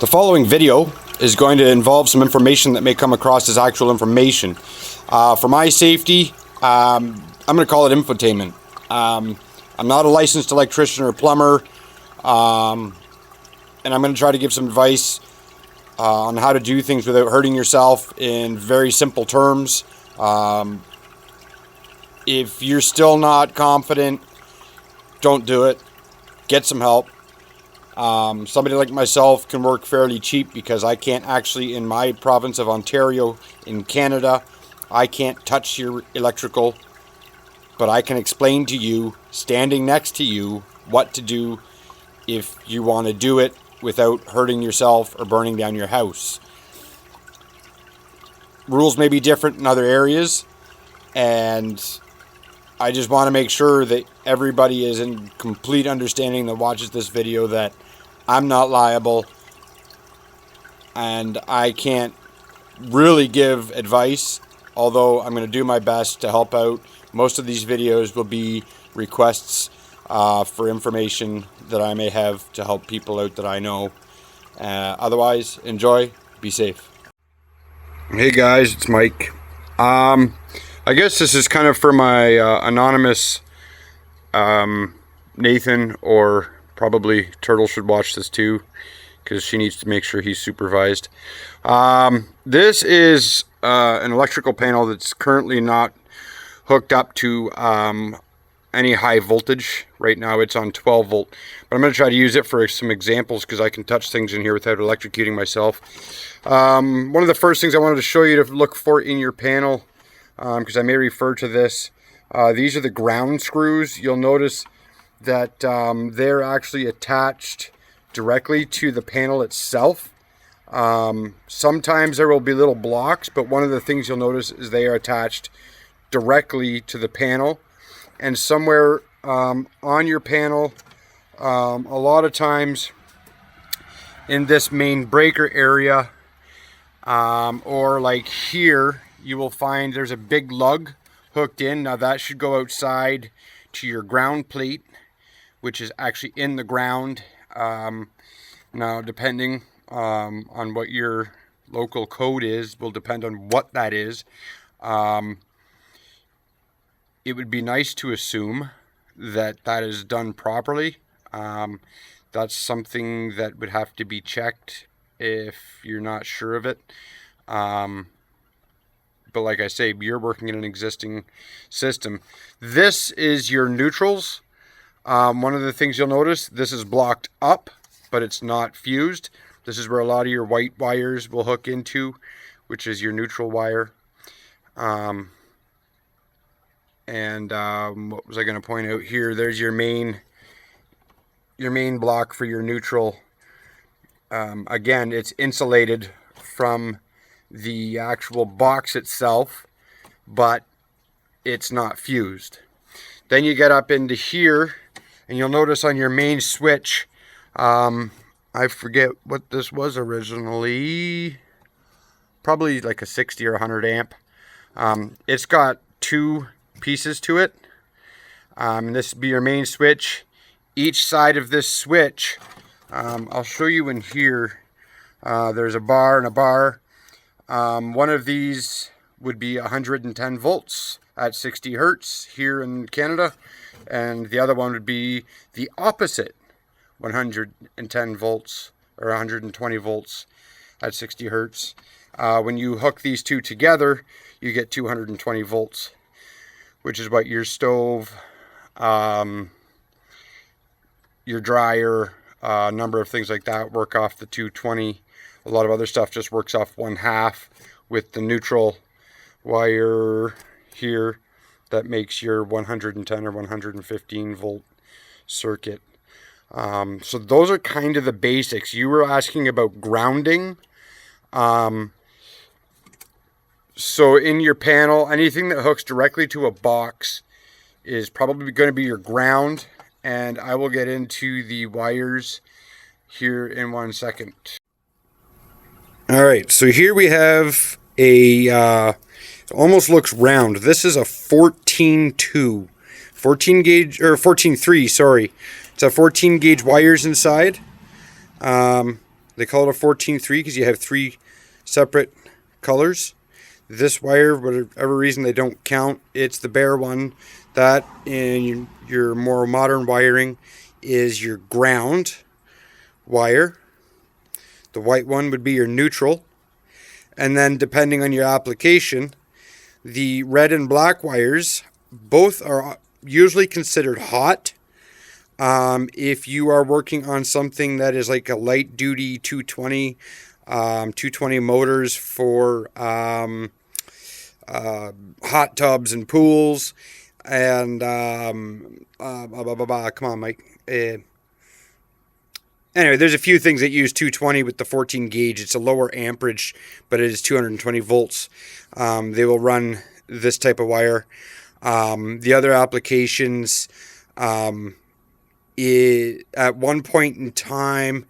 The following video is going to involve some information that may come across as actual information. For my safety, I'm going to call it infotainment. I'm not a licensed electrician or plumber, and I'm going to try to give some advice on how to do things without hurting yourself in very simple terms. If you're still not confident, don't do it. Get some help. Somebody like myself can work fairly cheap because I can't actually, in my province of Ontario in Canada, I can't touch your electrical, but I can explain to you, standing next to you, what to do if you want to do it without hurting yourself or burning down your house. Rules may be different in other areas, and I just want to make sure that everybody is in complete understanding that watches this video that I'm not liable and I can't really give advice, although I'm going to do my best to help out. Most of these videos will be requests for information that I may have to help people out that I know. Otherwise, enjoy, be safe. Hey guys, it's Mike. I guess this is kind of for my anonymous Nathan, or probably Turtle should watch this too, because she needs to make sure he's supervised. This is an electrical panel that's currently not hooked up to any high voltage. Right now it's on 12 volt, but I'm going to try to use it for some examples because I can touch things in here without electrocuting myself. One of the first things I wanted to show you to look for in your panel, because I may refer to this, these are the ground screws. You'll notice that they're actually attached directly to the panel itself. Sometimes there will be little blocks, but one of the things you'll notice is they are attached directly to the panel. And somewhere on your panel, a lot of times in this main breaker area, or like here, you will find there's a big lug hooked in. Now that should go outside to your ground plate, which is actually in the ground. Now depending on what your local code is, will depend on what that is. It would be nice to assume that that is done properly. That's something that would have to be checked if you're not sure of it. But like I say, you're working in an existing system. This is your neutrals. One of the things you'll notice, this is blocked up, but it's not fused. This is where a lot of your white wires will hook into, which is your neutral wire. What was I going to point out here? There's your main block for your neutral. Again, it's insulated from the actual box itself, but it's not fused. Then you get up into here, and you'll notice on your main switch, I forget what this was originally, probably like a 60 or 100 amp. It's got two pieces to it. This would be your main switch. Each side of this switch, I'll show you in here, there's a bar and a bar. One of these would be 110 volts at 60 hertz here in Canada, and the other one would be the opposite, 110 volts or 120 volts at 60 hertz. When you hook these two together, you get 220 volts, which is what your stove, your dryer, a number of things like that work off the 220. A lot of other stuff just works off 1/2 with the neutral wire here. That makes your 110 or 115 volt circuit. So those are kind of the basics. You were asking about grounding. So in your panel, anything that hooks directly to a box is probably going to be your ground. And I will get into the wires here in 1 second. All right, so here we have a, almost looks round. This is a 14.2, 14 gauge, or 14.3, sorry. It's a 14 gauge wires inside. They call it a 14-3 because you have 3 separate colors. This wire, whatever reason they don't count, it's the bare one. That in your more modern wiring is your ground wire. The white one would be your neutral. And then depending on your application, the red and black wires, both are usually considered hot. If you are working on something that is like a light duty 220, 220 motors for hot tubs and pools, and come on, Mike. Anyway, there's a few things that use 220 with the 14 gauge. It's a lower amperage, but it is 220 volts. They will run this type of wire. The other applications, at one point in time,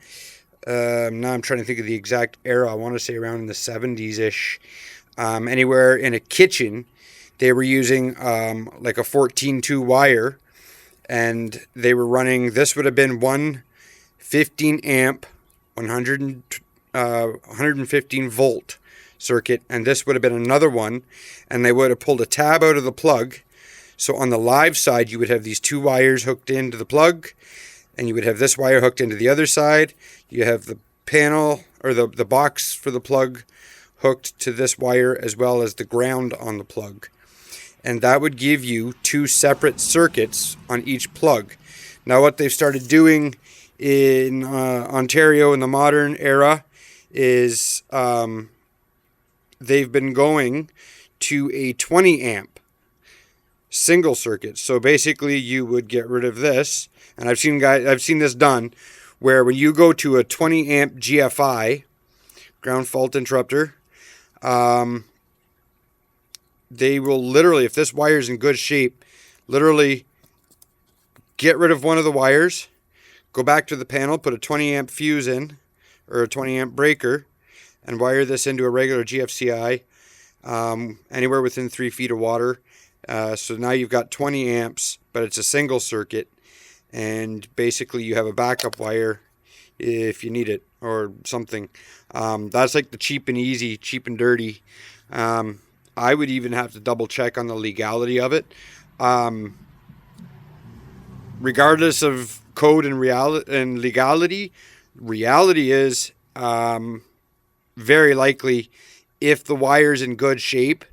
now I'm trying to think of the exact era. I want to say around in the 70s-ish. Anywhere in a kitchen, they were using like a 14-2 wire, and they were running, this would have been one 15 amp 115 volt circuit, and this would have been another one, and they would have pulled a tab out of the plug. So on the live side you would have these 2 wires hooked into the plug, and you would have this wire hooked into the other side. You have the panel or the box for the plug hooked to this wire, as well as the ground on the plug, and that would give you 2 separate circuits on each plug. Now what they've started doing in Ontario in the modern era is they've been going to a 20 amp single circuit. So basically you would get rid of this, and I've seen this done where when you go to a 20 amp GFI, ground fault interrupter, they will literally, if this wire is in good shape, literally get rid of one of the wires, go back to the panel, put a 20 amp fuse in, or a 20 amp breaker, and wire this into a regular GFCI, anywhere within 3 feet of water. So now you've got 20 amps, but it's a single circuit, and basically you have a backup wire if you need it or something. That's like the cheap and easy, cheap and dirty. I would even have to double check on the legality of it. Regardless of code and legality is very likely, if the wire's in good shape,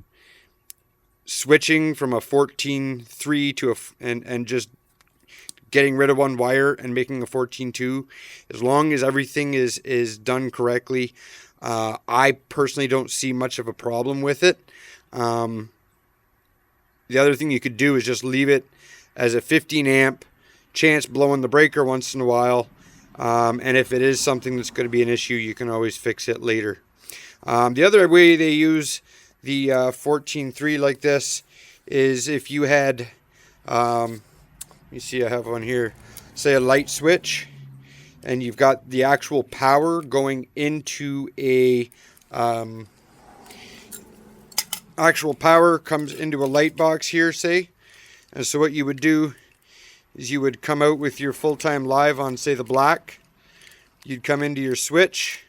switching from a 14-3 to and just getting rid of one wire and making a 14-2, as long as everything is done correctly, I personally don't see much of a problem with it. The other thing you could do is just leave it as a 15 amp, chance blowing the breaker once in a while, and if it is something that's going to be an issue, you can always fix it later. The other way they use the 14-3 like this is if you had, let me see, I have one here, say a light switch, and you've got the actual power going into a actual power comes into a light box here, say. And so what you would do is you would come out with your full-time live on, say, the black. You'd come into your switch,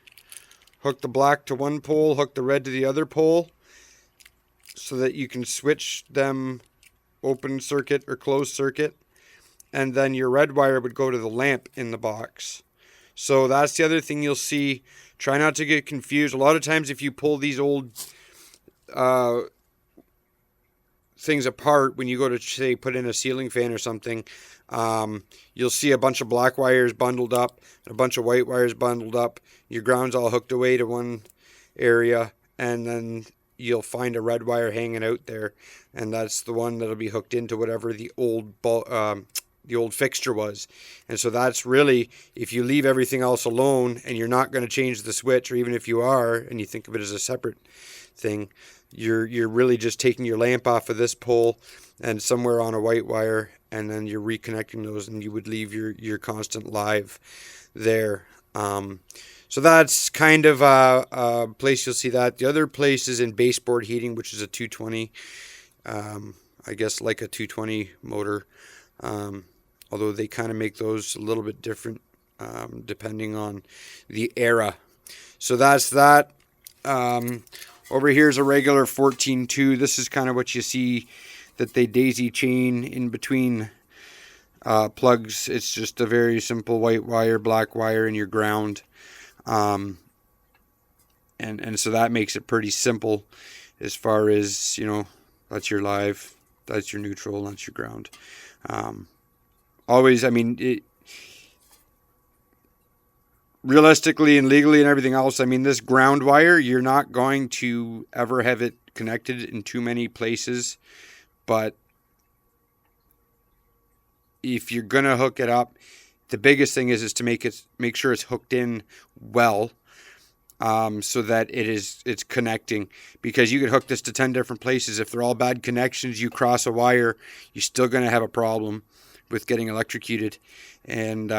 hook the black to one pole, hook the red to the other pole, so that you can switch them open circuit or closed circuit. And then your red wire would go to the lamp in the box. So that's the other thing you'll see. Try not to get confused. A lot of times if you pull these old things apart, when you go to, say, put in a ceiling fan or something, you'll see a bunch of black wires bundled up and a bunch of white wires bundled up. Your ground's all hooked away to one area, and then you'll find a red wire hanging out there, and that's the one that'll be hooked into whatever the old fixture was. And so that's really, if you leave everything else alone and you're not going to change the switch, or even if you are and you think of it as a separate thing, you're really just taking your lamp off of this pole and somewhere on a white wire, and then you're reconnecting those, and you would leave your constant live there. So that's kind of a place you'll see that. The other place is in baseboard heating, which is a 220, I guess like a 220 motor, although they kind of make those a little bit different depending on the era. So that's that. Over here is a regular 14.2. This is kind of what you see that they daisy chain in between plugs. It's just a very simple white wire, black wire in your ground. And so that makes it pretty simple as far as, you know, that's your live, that's your neutral, that's your ground. Always, I mean, realistically and legally and everything else, I mean, this ground wire, you're not going to ever have it connected in too many places. But if you're going to hook it up, the biggest thing is to make sure it's hooked in well, so that it's connecting, because you could hook this to 10 different places. If they're all bad connections, you cross a wire, you're still going to have a problem with getting electrocuted. And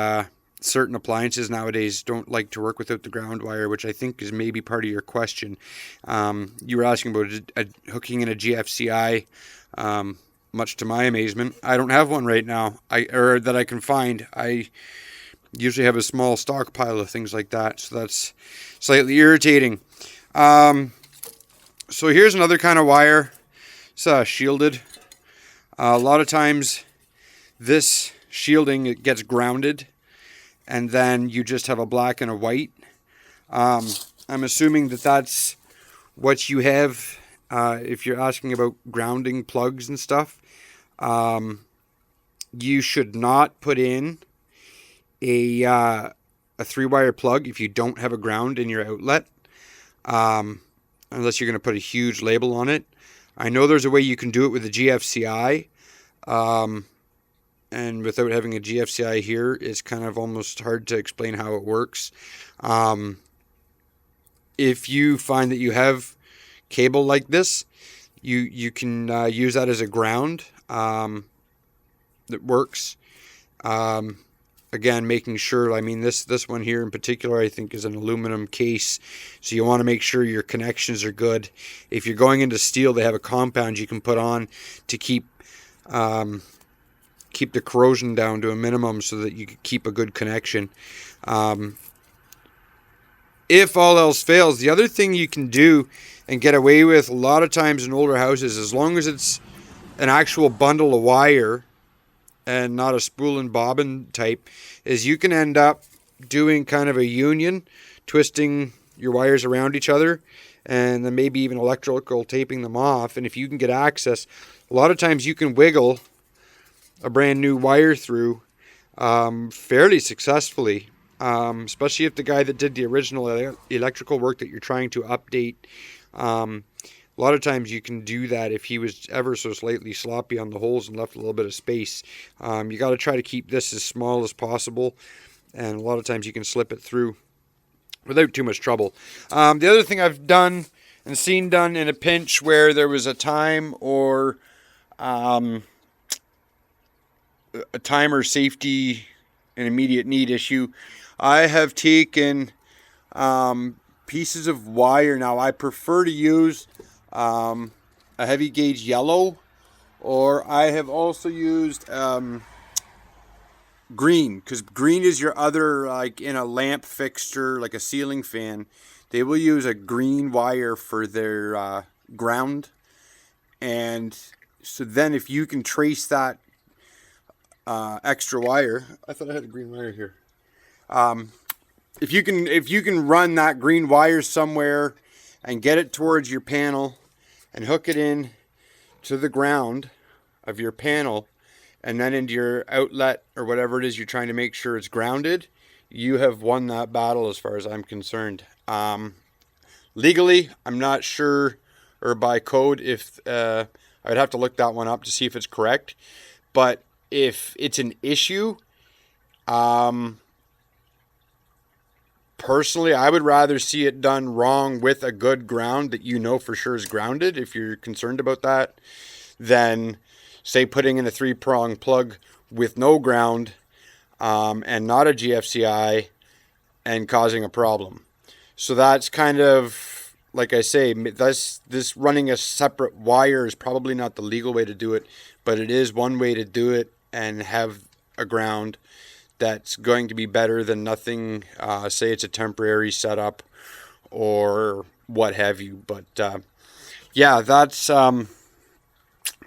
certain appliances nowadays don't like to work without the ground wire, which I think is maybe part of your question. You were asking about hooking in a GFCI. Much to my amazement, I don't have one right now, or that I can find. I usually have a small stockpile of things like that, so that's slightly irritating. So here's another kind of wire. It's shielded. A lot of times this shielding, it gets grounded, and then you just have a black and a white. I'm assuming that that's what you have if you're asking about grounding plugs and stuff. You should not put in a 3-wire plug if you don't have a ground in your outlet, unless you're going to put a huge label on it. I know there's a way you can do it with a GFCI, and without having a GFCI here, it's kind of almost hard to explain how it works. If you find that you have cable like this, you can use that as a ground that works. Again, making sure, I mean, this one here in particular, I think is an aluminum case, so you want to make sure your connections are good. If you're going into steel, they have a compound you can put on to keep the corrosion down to a minimum, so that you can keep a good connection. If all else fails, the other thing you can do and get away with a lot of times in older houses, as long as it's an actual bundle of wire and not a spool and bobbin type, is you can end up doing kind of a union, twisting your wires around each other, and then maybe even electrical taping them off. And if you can get access, a lot of times you can wiggle a brand new wire through fairly successfully, especially if the guy that did the original electrical work that you're trying to update, a lot of times you can do that if he was ever so slightly sloppy on the holes and left a little bit of space. You got to try to keep this as small as possible, and a lot of times you can slip it through without too much trouble. The other thing I've done and seen done in a pinch where there was a time or a time or safety and immediate need issue, I have taken pieces of wire. Now I prefer to use a heavy gauge yellow, or I have also used green, because green is your other, like in a lamp fixture, like a ceiling fan, they will use a green wire for their ground. And so then if you can trace that extra wire, I thought I had a green wire here. If you can run that green wire somewhere and get it towards your panel and hook it in to the ground of your panel and then into your outlet or whatever it is you're trying to make sure it's grounded, you have won that battle as far as I'm concerned. Legally, I'm not sure, or by code, if I would have to look that one up to see if it's correct. But if it's an issue, personally, I would rather see it done wrong with a good ground that you know for sure is grounded, if you're concerned about that, than, say, putting in a 3-prong plug with no ground and not a GFCI and causing a problem. So that's kind of, like I say, this running a separate wire is probably not the legal way to do it, but it is one way to do it and have a ground that's going to be better than nothing. Say it's a temporary setup or what have you. But yeah, that's kind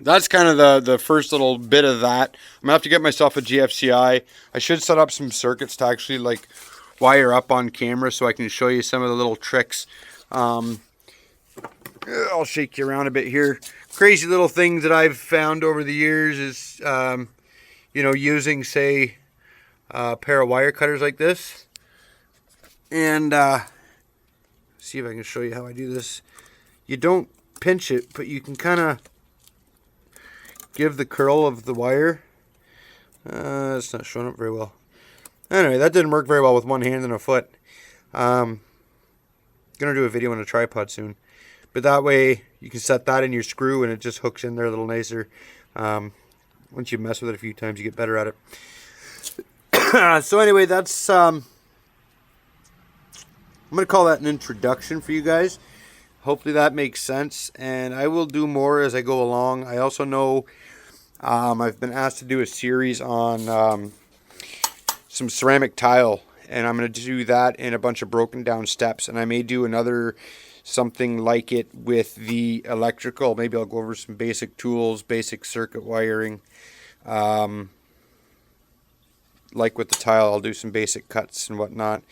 of the first little bit of that. I'm gonna have to get myself a GFCI. I should set up some circuits to actually like wire up on camera so I can show you some of the little tricks. I'll shake you around a bit here. Crazy little things that I've found over the years is, you know, using, say, a pair of wire cutters like this. And see if I can show you how I do this. You don't pinch it, but you can kind of give the curl of the wire. It's not showing up very well. Anyway, that didn't work very well with one hand and a foot. Gonna do a video on a tripod soon. But that way you can set that in your screw and it just hooks in there a little nicer. Once you mess with it a few times, you get better at it. So anyway, that's I'm gonna call that an introduction for you guys. Hopefully that makes sense, and I will do more as I go along. I also know I've been asked to do a series on some ceramic tile, and I'm going to do that in a bunch of broken down steps, and I may do another something like it with the electrical. Maybe I'll go over some basic tools, basic circuit wiring. Like with the tile, I'll do some basic cuts and whatnot,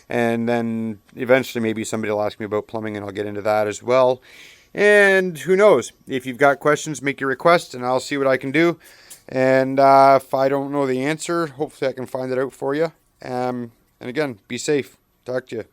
and then eventually maybe somebody will ask me about plumbing and I'll get into that as well. And who knows, if you've got questions, make your request and I'll see what I can do. And if I don't know the answer, hopefully I can find it out for you. And again, be safe. Talk to you.